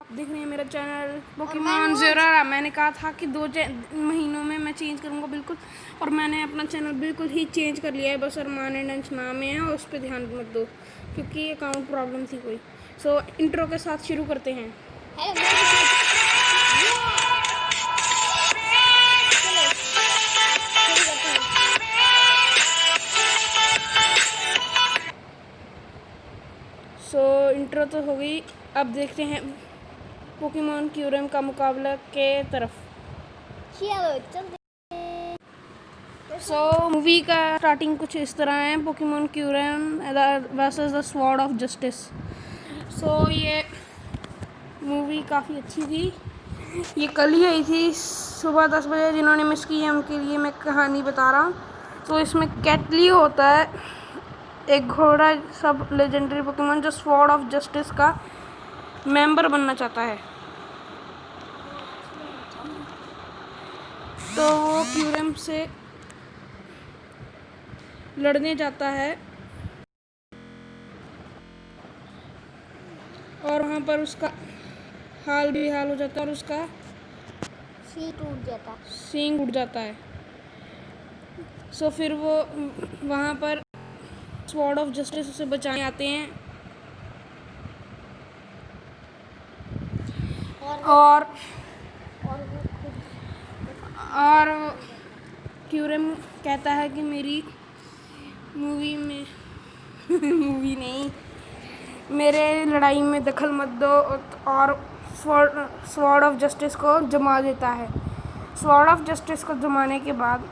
आप देख रहे हैं मेरा चैनल पोकेमॉन ज़ेरोरा। मैंने कहा था कि 2 महीनों में मैं चेंज करूँगा बिल्कुल, और मैंने अपना चैनल बिल्कुल ही चेंज कर लिया है। बस अरमान एंड अंश नाम है और उस पर ध्यान मत दो क्योंकि अकाउंट प्रॉब्लम थी कोई। सो इंट्रो के साथ शुरू करते हैं। सो इंट्रो तो हो गई, अब देखते हैं पोकेमॉन क्यूरम का मुकाबला के तरफ। सो मूवी का स्टार्टिंग कुछ इस तरह है, Pokemon Kyurem versus the sword of justice. So ये मूवी काफ़ी अच्छी थी, ये कल ही आई थी सुबह 10 बजे। जिन्होंने मिस की है उनके लिए मैं कहानी बता रहा हूँ। तो इसमें कैटलियो होता है, एक घोड़ा सब लेजेंडरी पोकेमॉन जो स्वॉर्ड ऑफ जस्टिस का मेंबर बनना चाहता है। तो वो क्यूरम से लड़ने जाता है और वहाँ पर उसका हाल बेहाल हो जाता है और उसका सींग उड़ जाता है। सो फिर वो वहाँ पर स्वॉर्ड ऑफ जस्टिस उसे बचाने आते हैं और क्यूरम कहता है कि मेरी मूवी में मूवी नहीं, मेरे लड़ाई में दखल मत दो, और स्वॉर्ड ऑफ जस्टिस को जमा देता है। स्वॉर्ड ऑफ जस्टिस को जमाने के बाद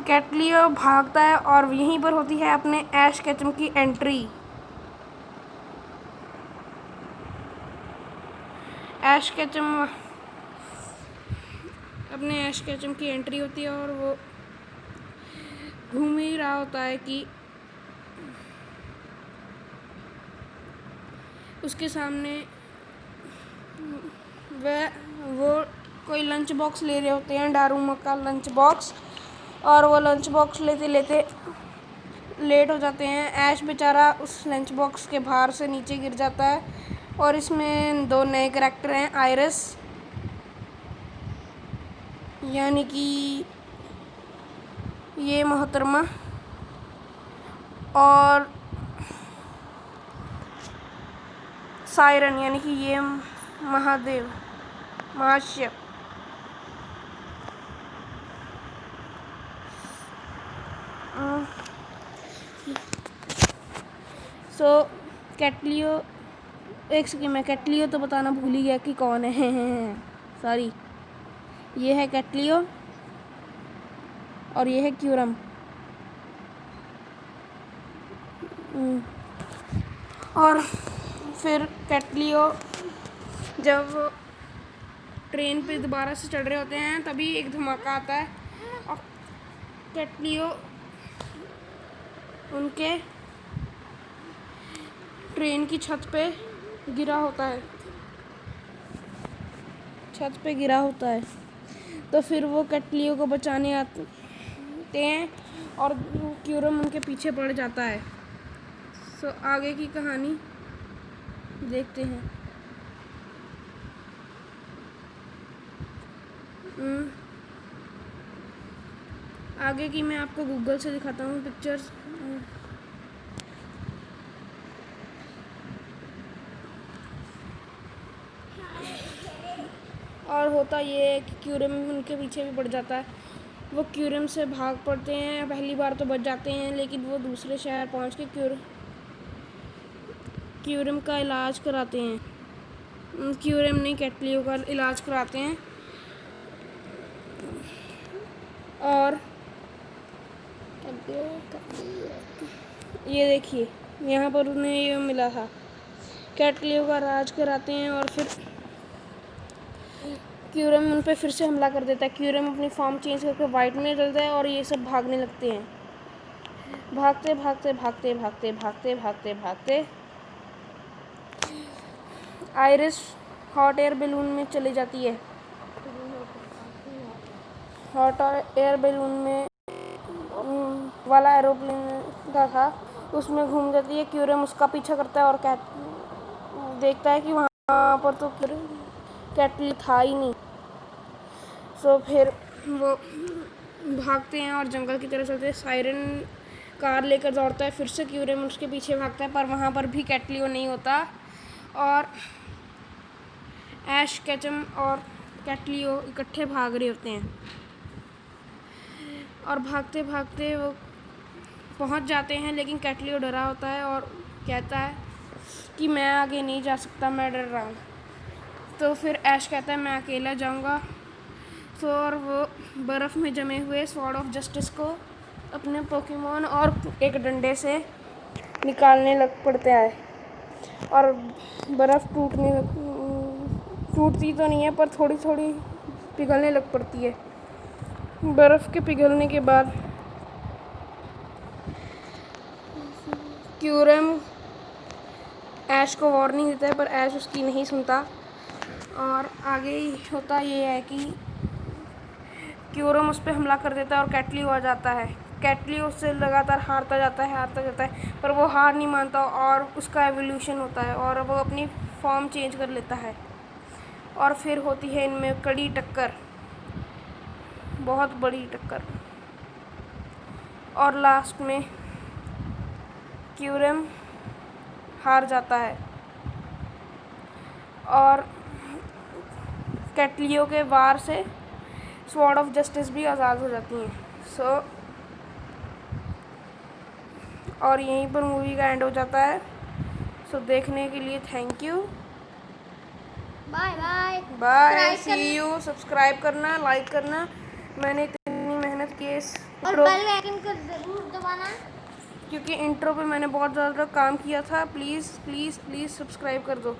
कैटलियो भागता है और यहीं पर होती है अपने ऐश केचम की एंट्री। ऐश केचम की एंट्री होती है और वो घूम ही रहा होता है कि उसके सामने वो कोई लंच बॉक्स ले रहे होते हैं, डारूमा का लंच बॉक्स, और वो लंच बॉक्स लेते लेते लेट हो जाते हैं। ऐश बेचारा उस लंच बॉक्स के भार से नीचे गिर जाता है। और इसमें 2 नए करैक्टर हैं, आइरिस यानी कि ये मोहतरमा, और सायरन यानी कि ये महाशिव। सो कैटलियो, एक सेकंड, मैं कैटलियो तो बताना भूल ही गया कि कौन है। सॉरी, ये है कैटलियो और ये है क्यूरम। और फिर कैटलियो जब ट्रेन पे दोबारा से चढ़ रहे होते हैं तभी एक धमाका आता है और कैटलियो उनके ट्रेन की छत पे गिरा होता है। तो फिर वो कैटलियो को बचाने आते हैं और क्यूरम उनके पीछे पड़ जाता है। सो आगे की कहानी देखते हैं। आगे की मैं आपको गूगल से दिखाता हूँ पिक्चर्स। और होता ये है कि क्यूरम उनके पीछे भी पड़ जाता है। वो क्यूरम से भाग पड़ते हैं, पहली बार तो बच जाते हैं, लेकिन वो दूसरे शहर पहुंच के क्यूरम का इलाज कराते हैं। क्यूरम नहीं, कैटलियो का इलाज कराते हैं। और ये देखिए, यहाँ पर उन्हें ये मिला था, कैटलियो का इलाज कराते हैं और फिर क्यूरम उन पे फिर से हमला कर देता है। क्यूरम अपनी फॉर्म चेंज करके वाइट में चलता है और ये सब भागने लगते हैं। भागते आइरिस हॉट एयर बैलून में चली जाती है। हॉट एयर बैलून में वाला एरोप्लेन का था, उसमें घूम जाती है। क्यूरम उसका पीछा करता है और देखता है कि वहाँ वहाँ पर तो फिर कैटली था ही नहीं। सो फिर वो भागते हैं और जंगल की तरफ चलते हैं। सायरन कार लेकर दौड़ता है, फिर से क्यूरम उसके पीछे भागता है, पर वहाँ पर भी कैटलियो नहीं होता और ऐश, केचम और कैटलियो इकट्ठे भाग रहे होते हैं और भागते भागते वो पहुँच जाते हैं। लेकिन कैटलियो डरा होता है और कहता है कि मैं आगे नहीं जा सकता, मैं डर रहा हूँ। तो फिर ऐश कहता है मैं अकेला जाऊँगा। तो और वो बर्फ़ में जमे हुए स्वॉर्ड ऑफ जस्टिस को अपने पोकेमोन और एक डंडे से निकालने लग पड़ते हैं और बर्फ़ टूटती तो नहीं है, पर थोड़ी थोड़ी पिघलने लग पड़ती है। बर्फ़ के पिघलने के बाद क्यूरम ऐश को वार्निंग देता है, पर ऐश उसकी नहीं सुनता और आगे होता ये है कि क्यूरम उस पर हमला कर देता है और कैटलियो आ जाता है। कैटलियो उससे लगातार हारता जाता है, पर वो हार नहीं मानता और उसका एवोल्यूशन होता है और वो अपनी फॉर्म चेंज कर लेता है और फिर होती है इनमें कड़ी टक्कर, बहुत बड़ी टक्कर और लास्ट में क्यूरम हार जाता है और कैटलियो के वार से स्वॉर्ड ऑफ जस्टिस भी आज़ाद हो जाती हैं। और यहीं पर मूवी का एंड हो जाता है। देखने के लिए thank you, bye bye bye, see you. Subscribe करना, लाइक करना, मैंने इतनी मेहनत की है इस और बेल आइकन को ज़रूर दबाना, क्योंकि इंट्रो पे मैंने बहुत ज़्यादा काम किया था। प्लीज़ प्लीज़ प्लीज़ सब्सक्राइब कर दो।